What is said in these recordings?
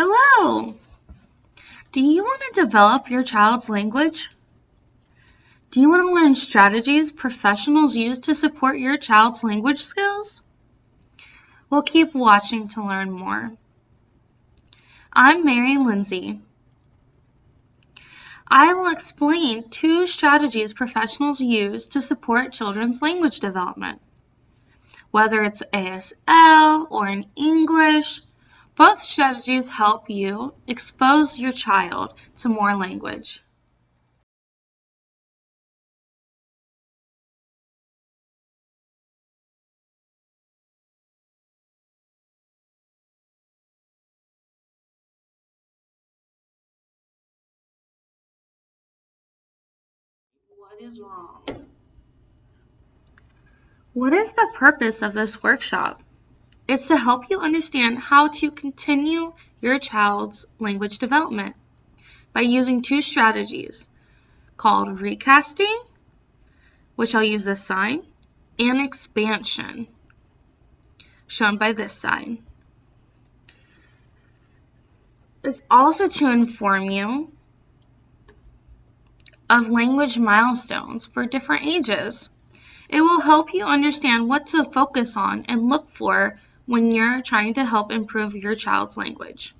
Hello! Do you want to develop your child's language? Do you want to learn strategies professionals use to support your child's language skills? Well, keep watching to learn more. I'm Mary Lindsay. I will explain 2 strategies professionals use to support children's language development. Whether it's ASL or in English, both strategies help you expose your child to more language. What is wrong? What is the purpose of this workshop? It's to help you understand how to continue your child's language development by using 2 strategies called recasting, which I'll use this sign, and expansion, shown by this sign. It's also to inform you of language milestones for different ages. It will help you understand what to focus on and look for when you're trying to help improve your child's language.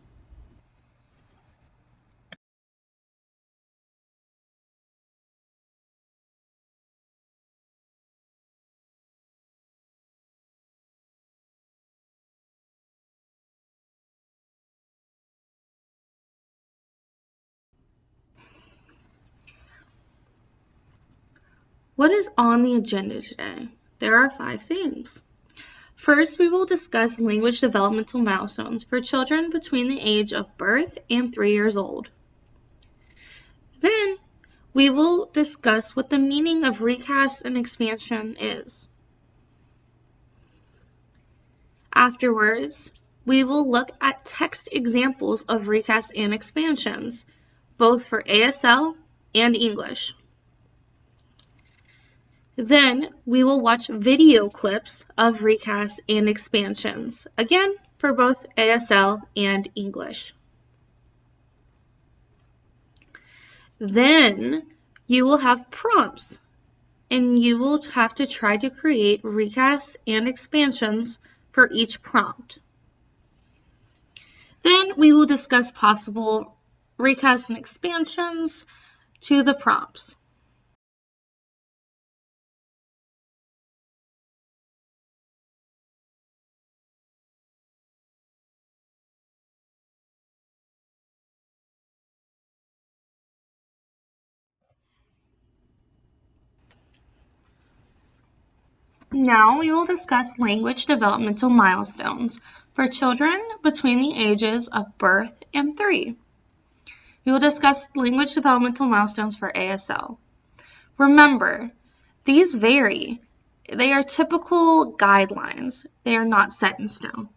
What is on the agenda today? There are 5 things. First, we will discuss language developmental milestones for children between the age of birth and 3 years old. Then, we will discuss what the meaning of recast and expansion is. Afterwards, we will look at text examples of recast and expansions, both for ASL and English. Then we will watch video clips of recasts and expansions, again for both ASL and English. Then you will have prompts, and you will have to try to create recasts and expansions for each prompt. Then we will discuss possible recasts and expansions to the prompts. Now we will discuss language developmental milestones for children between the ages of birth and 3. We will discuss language developmental milestones for ASL. Remember, these vary. They are typical guidelines. They are not set in stone.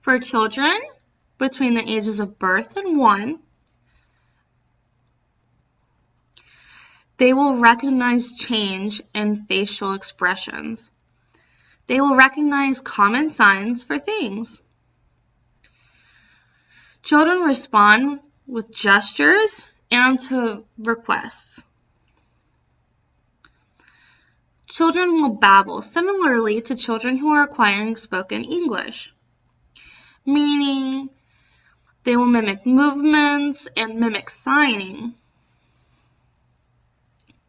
For children between the ages of birth and 1, they will recognize change in facial expressions. They will recognize common signs for things. Children respond with gestures and to requests. Children will babble similarly to children who are acquiring spoken English, meaning they will mimic movements and mimic signing.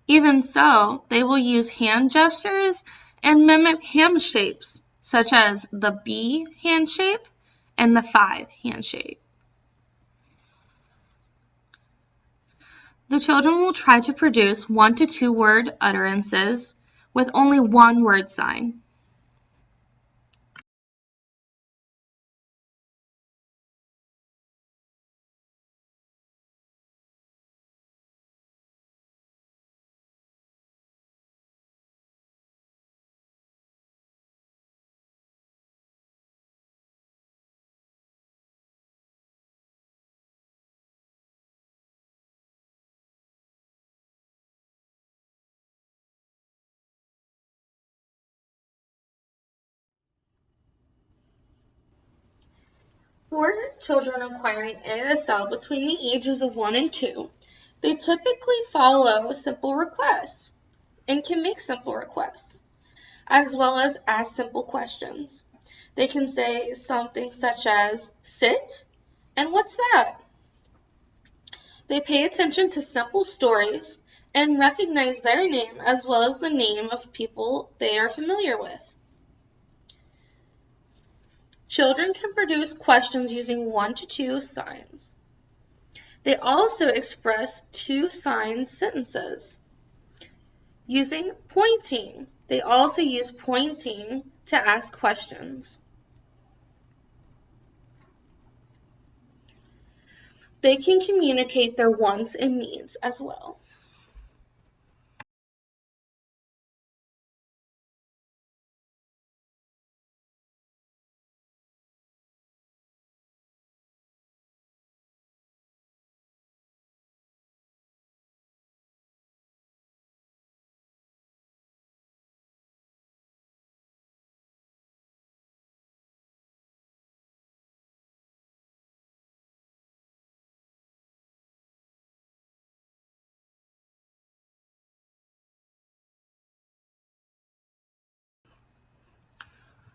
Even so, they will use hand gestures and mimic hand shapes, such as the B hand shape and the 5 hand shape. The children will try to produce 1 to 2 word utterances with only one word sign. For children acquiring ASL between the ages of 1 and 2, they typically follow simple requests and can make simple requests, as well as ask simple questions. They can say something such as, "Sit," and "What's that?" They pay attention to simple stories and recognize their name as well as the name of people they are familiar with. Children can produce questions using 1 to 2 signs. They also express 2-sign sentences using pointing. They also use pointing to ask questions. They can communicate their wants and needs as well.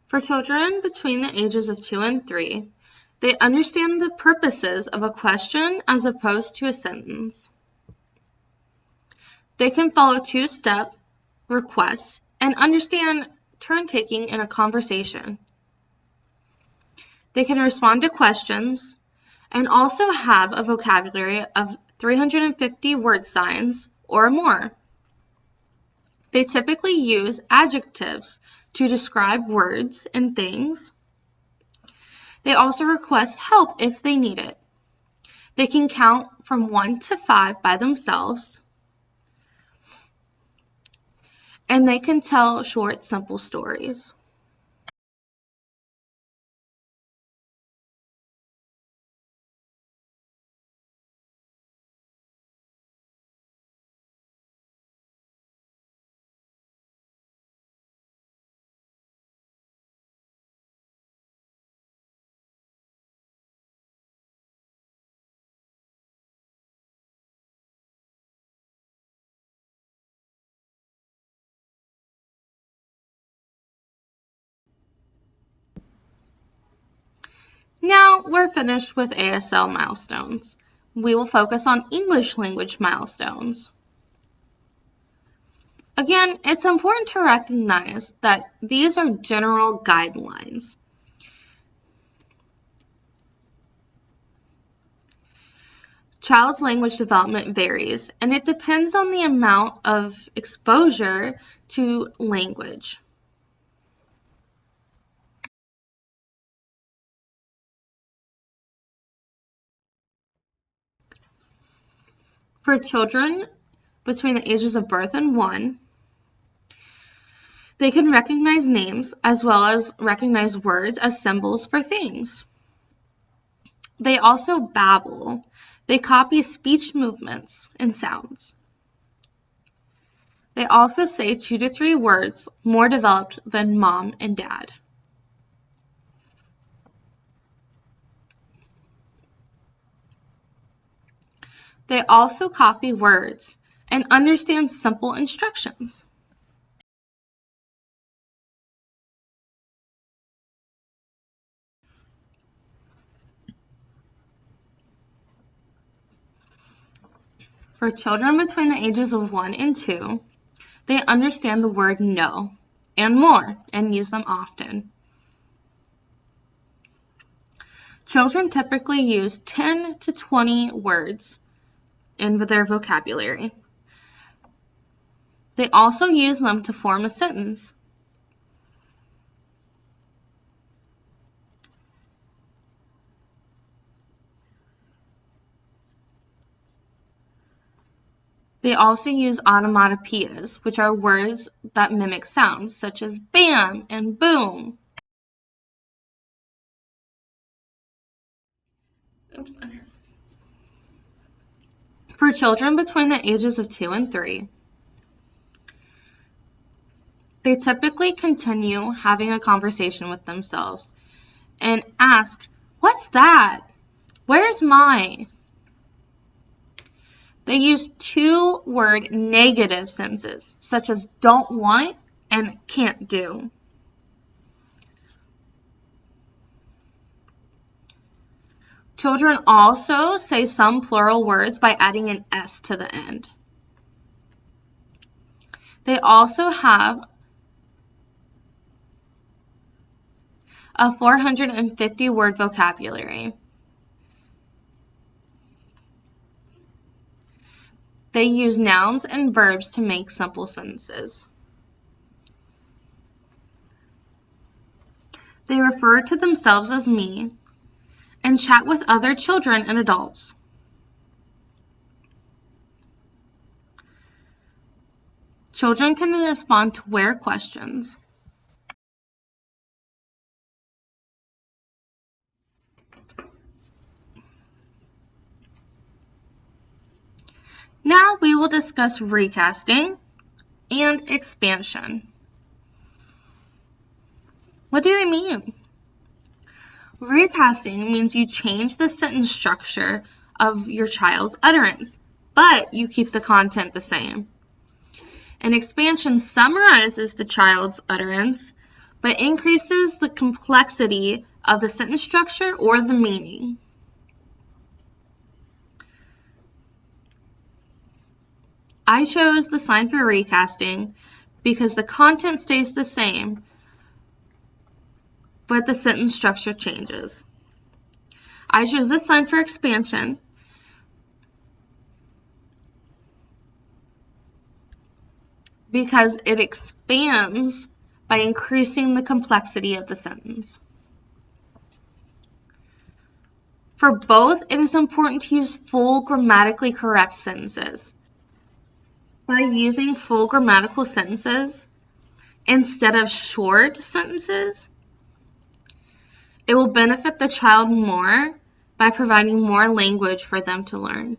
For children between the ages of 2 and 3, they understand the purposes of a question as opposed to a sentence. They can follow 2-step requests and understand turn-taking in a conversation. They can respond to questions and also have a vocabulary of 350 word signs or more. They typically use adjectives to describe words and things. They also request help if they need it. They can count from 1 to 5 by themselves. And they can tell short, simple stories. Now we're finished with ASL milestones. We will focus on English language milestones. Again, it's important to recognize that these are general guidelines. Child's language development varies, and it depends on the amount of exposure to language. For children between the ages of birth and 1, they can recognize names as well as recognize words as symbols for things. They also babble. They copy speech movements and sounds. They also say 2 to 3 words more developed than mom and dad. They also copy words and understand simple instructions. For children between the ages of 1 and 2, they understand the word no and more and use them often. Children typically use 10 to 20 words in their vocabulary. They also use them to form a sentence. They also use onomatopoeias, which are words that mimic sounds, such as bam and boom. Oops. For children between the ages of 2 and 3, they typically continue having a conversation with themselves and ask, "What's that? Where's my?" They use two-word negative sentences, such as don't want and can't do. Children also say some plural words by adding an S to the end. They also have a 450-word vocabulary. They use nouns and verbs to make simple sentences. They refer to themselves as me and chat with other children and adults. Children can respond to where questions. Now we will discuss recasting and expansion. What do they mean? Recasting means you change the sentence structure of your child's utterance, but you keep the content the same. An expansion summarizes the child's utterance, but increases the complexity of the sentence structure or the meaning. I chose the sign for recasting because the content stays the same, but the sentence structure changes. I chose this sign for expansion because it expands by increasing the complexity of the sentence. For both, it is important to use full grammatically correct sentences. By using full grammatical sentences instead of short sentences, it will benefit the child more by providing more language for them to learn.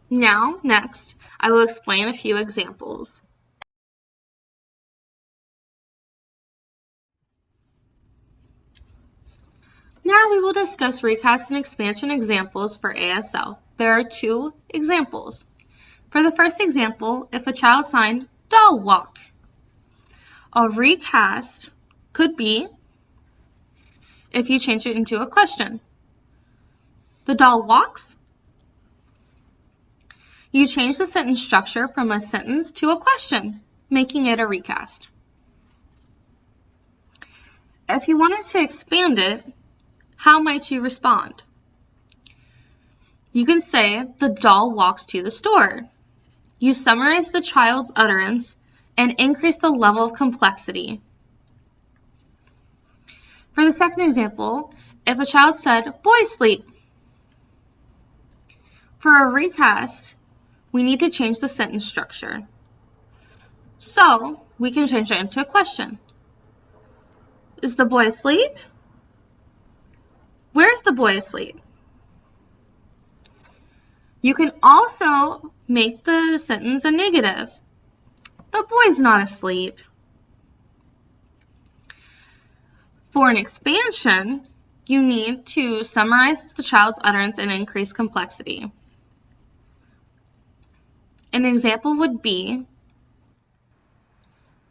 Next, I will explain a few examples. Now we will discuss recast and expansion examples for ASL. There are two examples. For the first example, if a child signed doll walk, a recast could be if you change it into a question. The doll walks. You change the sentence structure from a sentence to a question, making it a recast. If you wanted to expand it, how might you respond? You can say, the doll walks to the store. You summarize the child's utterance and increase the level of complexity. For the second example, if a child said, boy sleep. For a recast, we need to change the sentence structure. So we can change it into a question. Is the boy asleep? Where's the boy asleep? You can also make the sentence a negative. The boy's not asleep. For an expansion, you need to summarize the child's utterance and increase complexity. An example would be,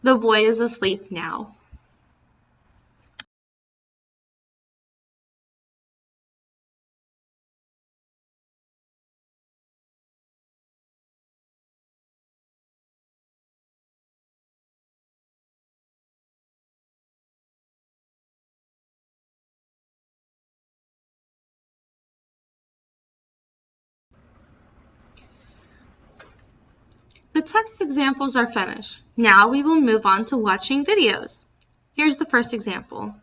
the boy is asleep now. The text examples are finished. Now we will move on to watching videos. Here's the first example.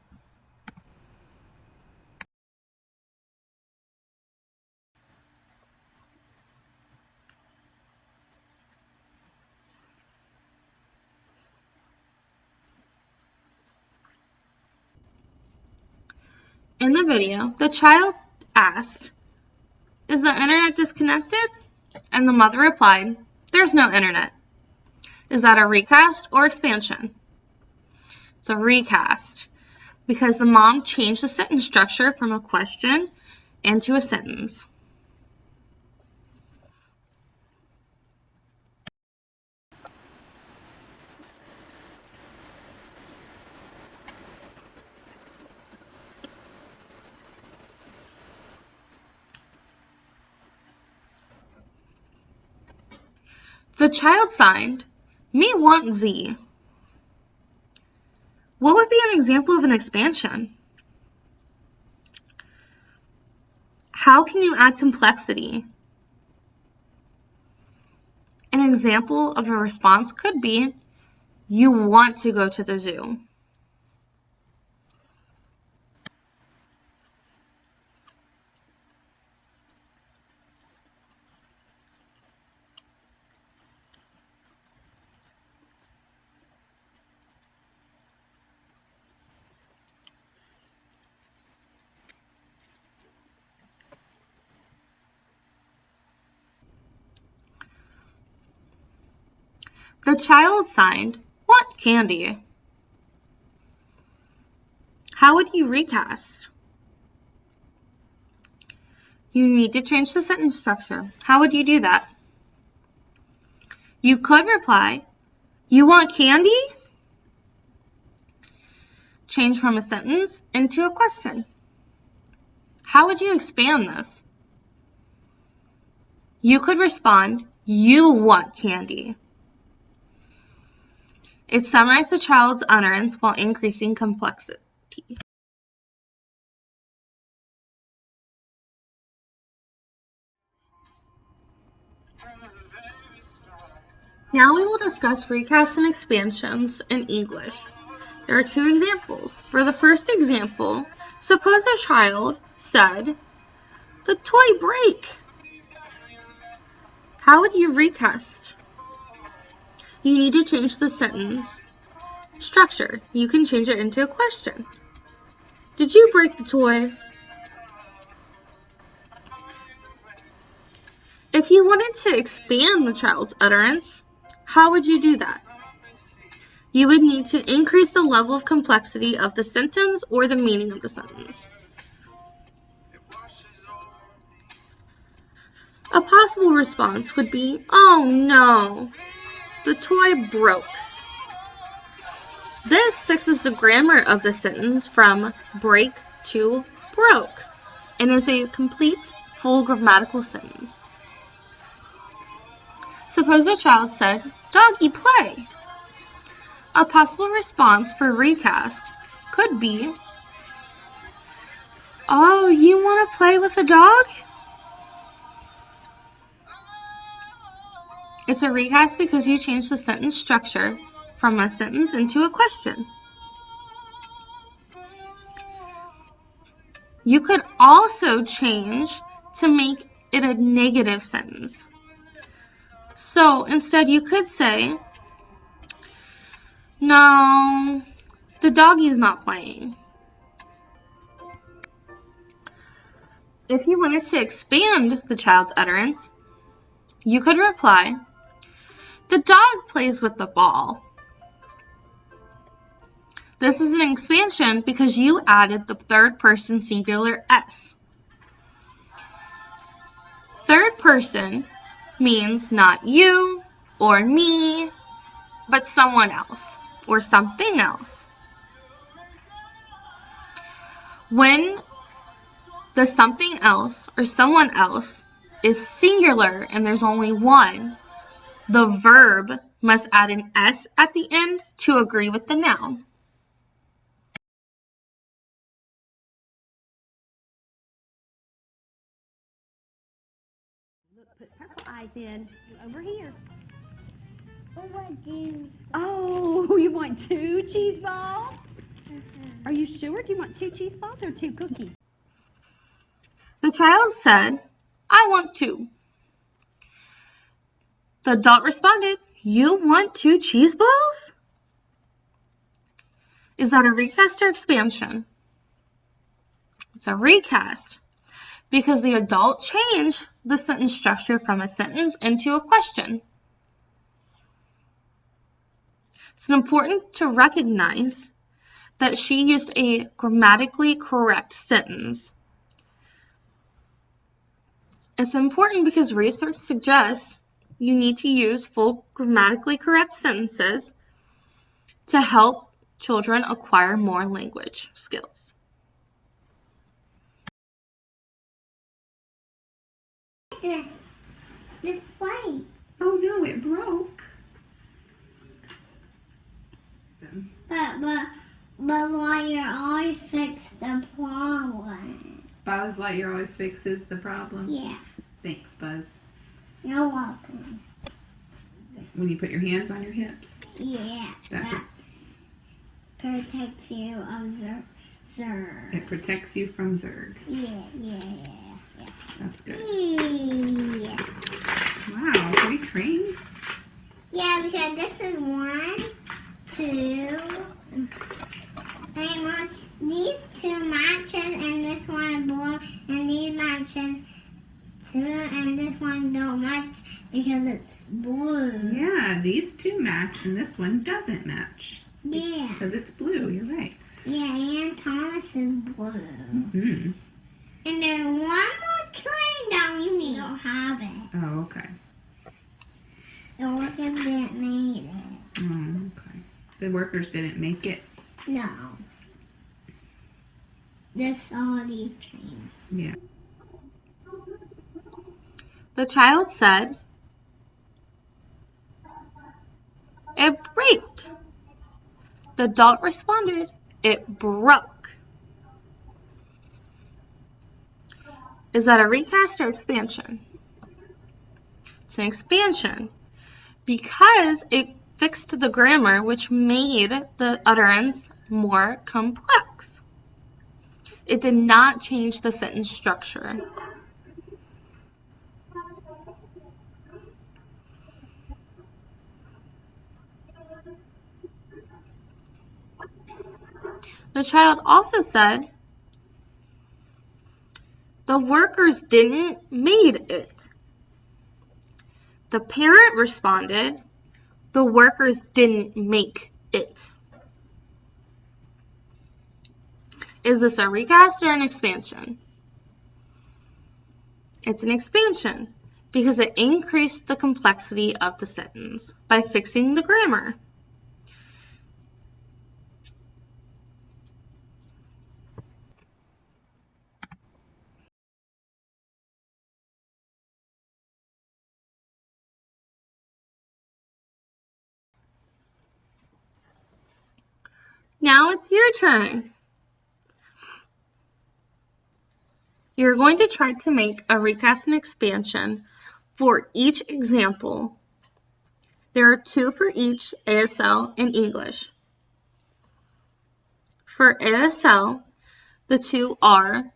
In the video, the child asked, "Is the internet disconnected?" And the mother replied, "There's no internet." Is that a recast or expansion? It's a recast because the mom changed the sentence structure from a question into a sentence. The child signed, "Me want Z." What would be an example of an expansion? How can you add complexity? An example of a response could be, "You want to go to the zoo." The child signed, "Want candy." How would you recast? You need to change the sentence structure. How would you do that? You could reply, "You want candy?" Change from a sentence into a question. How would you expand this? You could respond, "You want candy." It summarized the child's utterance while increasing complexity. Now we will discuss recasts and expansions in English. There are two examples. For the first example, suppose a child said, "The toy break." How would you recast? You need to change the sentence structure. You can change it into a question. Did you break the toy? If you wanted to expand the child's utterance, how would you do that? You would need to increase the level of complexity of the sentence or the meaning of the sentence. A possible response would be, "Oh no, the toy broke." This fixes the grammar of the sentence from break to broke and is a complete, full grammatical sentence. Suppose a child said, "Doggy, play." A possible response for recast could be, "Oh, you want to play with a dog?" It's a recast because you changed the sentence structure from a sentence into a question. You could also change to make it a negative sentence. So instead you could say, "No, the doggy's not playing." If you wanted to expand the child's utterance, you could reply, "The dog plays with the ball." This is an expansion because you added the third person singular S. Third person means not you or me, but someone else or something else. When the something else or someone else is singular and there's only one, the verb must add an S at the end to agree with the noun. Look, put purple eyes in over here. Oh, you want 2 cheese balls? Are you sure? Do you want 2 cheese balls or 2 cookies? The child said, I want 2. The adult responded, you want 2 cheese balls? Is that a recast or expansion? It's a recast because the adult changed the sentence structure from a sentence into a question. It's important to recognize that she used a grammatically correct sentence. It's important because research suggests you need to use full grammatically correct sentences to help children acquire more language skills. This plate. Oh no, it broke. But Lightyear always fix the problem. Buzz Lightyear always fixes the problem. Yeah. Thanks, Buzz. You're welcome. When you put your hands on your hips. Yeah. That protects you of Zurg. It protects you from Zurg. Yeah. That's good. Yeah. Wow, 3 trains? Yeah, because this is 1, 2. And these 2 matches, and this one is blue, and these matches too, and this one don't match because it's blue. Yeah, these 2 match and this one doesn't match. Yeah. Because it's blue, you're right. Yeah, and Thomas is blue. Mm-hmm. And there's one more train down you need. Don't have it. Oh, okay. The workers didn't make it. Oh, okay. The workers didn't make it? No. This all these trains. Yeah. The child said, it braked. The adult responded, it broke. Is that a recast or expansion? It's an expansion because it fixed the grammar, which made the utterance more complex. It did not change the sentence structure. The child also said, the workers didn't made it. The parent responded, the workers didn't make it. Is this a recast or an expansion? It's an expansion because it increased the complexity of the sentence by fixing the grammar. Now it's your turn. You're going to try to make a recast and expansion for each example. There are 2 for each ASL and English. For ASL, the 2 are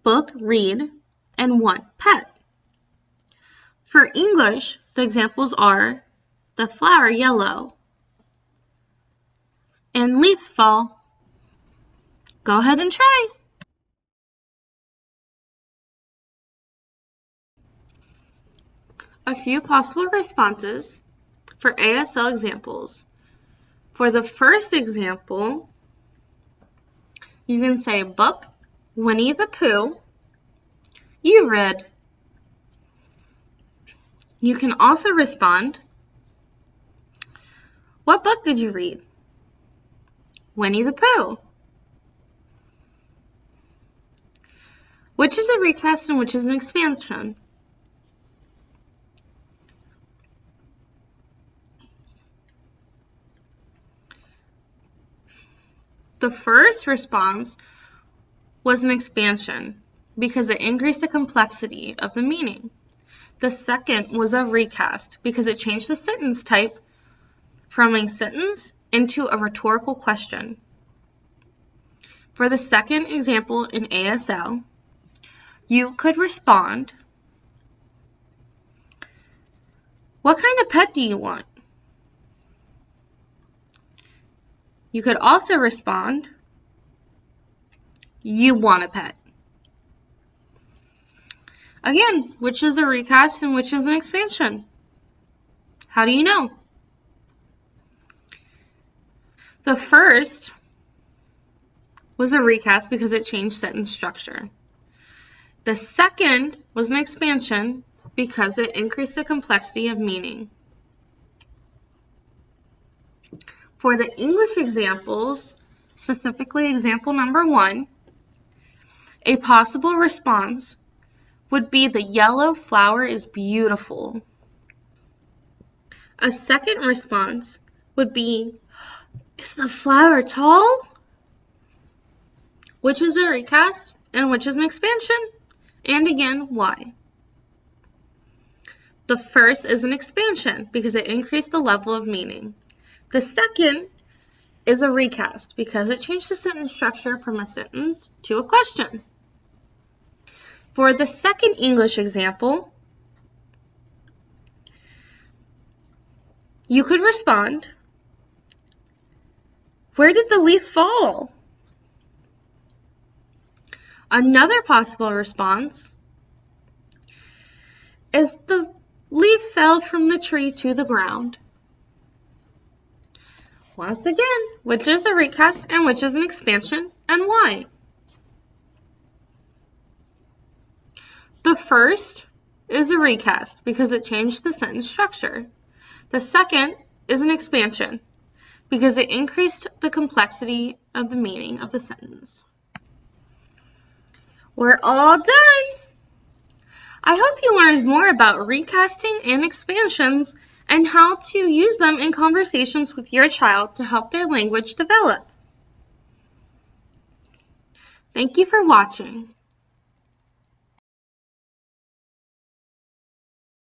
book, read, and want pet. For English, the examples are the flower yellow and leaf fall. Go ahead and try. A few possible responses for ASL examples. For the first example, you can say book, Winnie the Pooh. You read. You can also respond, what book did you read? Winnie the Pooh. Which is a recast and which is an expansion? The first response was an expansion because it increased the complexity of the meaning. The second was a recast because it changed the sentence type from a sentence into a rhetorical question. For the second example in ASL, you could respond, "What kind of pet do you want?" You could also respond, "You want a pet." Again, which is a recast and which is an expansion? How do you know? The first was a recast because it changed sentence structure. The second was an expansion because it increased the complexity of meaning. For the English examples, specifically example number 1, a possible response would be "The yellow flower is beautiful." A second response would be, "Is the flower tall?" Which is a recast and which is an expansion? And again, why? The first is an expansion because it increased the level of meaning. The second is a recast because it changed the sentence structure from a sentence to a question. For the second English example, you could respond, "Where did the leaf fall?" Another possible response is, "The leaf fell from the tree to the ground." Once again, which is a recast and which is an expansion, and why? The first is a recast because it changed the sentence structure. The second is an expansion because it increased the complexity of the meaning of the sentence. We're all done! I hope you learned more about recasting and expansions and how to use them in conversations with your child to help their language develop. Thank you for watching.